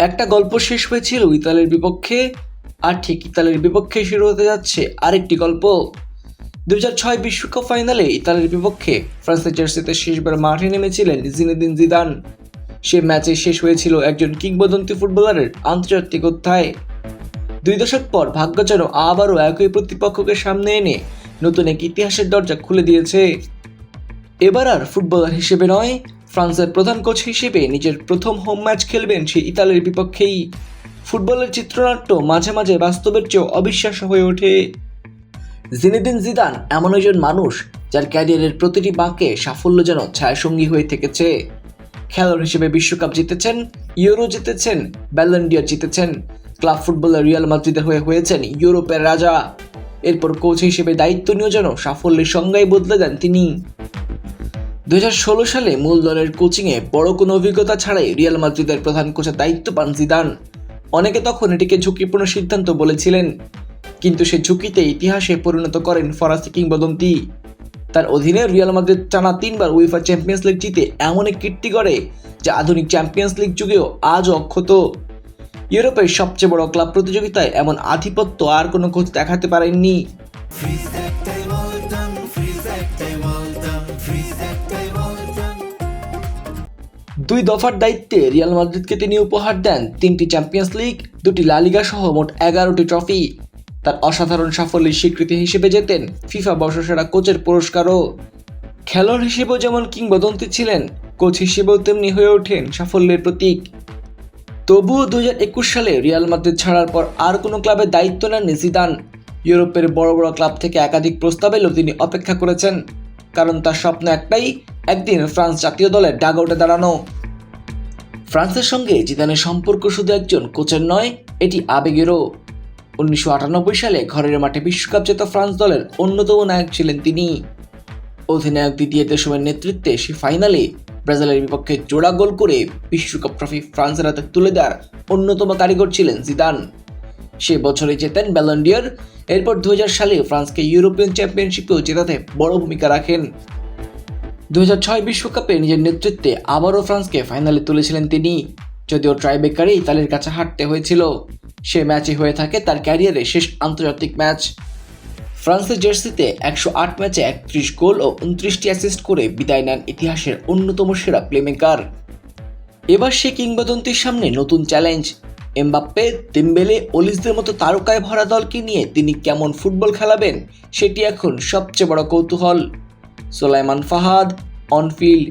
একটা গল্প শেষ হয়েছিল ইতালির বিপক্ষে, আর ঠিক ইতালির বিপক্ষে শুরু হতে যাচ্ছে আরেকটি গল্প। 2006 বিশ্বকাপ ফাইনালে ইতালির বিপক্ষে ফ্রান্সের জার্সিতে শেষবার মাঠে নেমেছিলেন জিনেদিন জিদান। সে ম্যাচে শেষ হয়েছিল একজন কিংবদন্তি ফুটবলারের আন্তর্জাতিক অধ্যায়। 2 দশক পর ভাগ্য যেন আবারও একই প্রতিপক্ষকে সামনে এনে নতুন এক ইতিহাসের দরজা খুলে দিয়েছে। এবার আর ফুটবলার হিসেবে নয়, ফ্রান্সের প্রধান কোচ হিসেবে নিজের প্রথম হোম ম্যাচ খেলবেন সেই ইতালির বিপক্ষেই। ফুটবলের চিত্রনাট্য মাঝে মাঝে বাস্তবের চেয়েও অবিশ্বাস্য হয়ে ওঠে। জিনেদিন জিদান এমন একজন মানুষ যার ক্যারিয়ারের প্রতিটি বাঁকে সাফল্য যেন ছায়াসঙ্গী হয়ে থেকেছে। খেলোয়াড় হিসেবে বিশ্বকাপ জিতেছেন, ইউরো জিতেছেন, ব্যালন ডি'র জিতেছেন, ক্লাব ফুটবলের রিয়াল মাদ্রিদের হয়ে হয়েছেন ইউরোপের রাজা। এরপর কোচ হিসেবে দায়িত্ব নিয়েও যেন সাফল্যের সংজ্ঞাই বদলে দেন তিনি। 2016 সালে মূল দলের কোচিংয়ে বড় কোনো অভিজ্ঞতা ছাড়াই রিয়াল মাদ্রিদের প্রধান কোচের দায়িত্ব পান জিদান। অনেকে তখন এটিকে ঝুঁকিপূর্ণ সিদ্ধান্ত বলেছিলেন, কিন্তু সে ঝুঁকিতে ইতিহাসে পরিণত করেন ফরাসি কিংবদন্তি। তার অধীনে রিয়াল মাদ্রিদ টানা 3 বার উয়েফা চ্যাম্পিয়ন্স লিগ জিতে এমন এক কীর্তি গড়ে যা আধুনিক চ্যাম্পিয়ন্স লিগ যুগেও আজও অক্ষত। ইউরোপের সবচেয়ে বড় ক্লাব প্রতিযোগিতায় এমন আধিপত্য আর কোনো কোচ দেখাতে পারেননি। দুই দফার দায়িত্বে রিয়াল মাদ্রিদকে তিনি উপহার দেন 3টি চ্যাম্পিয়ন্স লিগ, 2টি লা লিগা সহ মোট 11টি ট্রফি। তার অসাধারণ সাফল্যের স্বীকৃতি হিসেবে জেতেন ফিফা বর্ষসেরা কোচের পুরস্কারও। খেলোয়াড় হিসেবেও যেমন কিংবদন্তি ছিলেন, কোচ হিসেবেও তেমনি হয়ে ওঠেন সাফল্যের প্রতীক। তবুও 2021 সালে রিয়াল মাদ্রিদ ছাড়ার পর আর কোনো ক্লাবের দায়িত্ব নেননি জিদান। ইউরোপের বড় বড় ক্লাব থেকে একাধিক প্রস্তাব এলেও তিনি অপেক্ষা করেছেন, কারণ তার স্বপ্ন একটাই, একদিন ফ্রান্স জাতীয় দলের ডাগআউটে দাঁড়ানো। ফ্রান্সের সঙ্গে জিদানের সম্পর্ক শুধু একজন কোচের নয়, এটি আবেগেরও। 1998 সালে ঘরের মাঠে বিশ্বকাপ জেতা ফ্রান্স দলের অন্যতম নায়ক ছিলেন তিনি। অধিনায়ক দিদিয়ে দেশমের নেতৃত্বে সে ফাইনালে ব্রাজিলের বিপক্ষে জোড়া গোল করে বিশ্বকাপ ট্রফি ফ্রান্সের হাতে তুলে দেওয়ার অন্যতম কারিগর ছিলেন জিদান। সে বছরে জেতেন ব্যালন ডি'র। এরপর 2000 সালে ফ্রান্সকে ইউরোপিয়ান চ্যাম্পিয়নশিপেও জেতাতে বড় ভূমিকা রাখেন। 2006 বিশ্বকাপে নিজের নেতৃত্বে আবারও ফ্রান্সকে ফাইনালে তুলেছিলেন তিনি, যদিও ট্রাইবেকারে ইতালির কাছে হারতে হয়েছিল। সে ম্যাচই হয়ে থাকে তার ক্যারিয়ারের শেষ আন্তর্জাতিক ম্যাচ। ফ্রান্সের জার্সিতে 108 ম্যাচে 31 গোল ও 29টি অ্যাসিস্ট করে বিদায় নেন ইতিহাসের অন্যতম সেরা প্লেমেকার। এবার সে কিংবদন্তির সামনে নতুন চ্যালেঞ্জ। এমবাপ্পে, দেম্বেলে, ওলিসদের মতো তারকায় ভরা দলকে নিয়ে তিনি কেমন ফুটবল খেলাবেন সেটি এখন সবচেয়ে বড় কৌতূহল। সোলাইমান ফাহাদ, অনফিল্ড,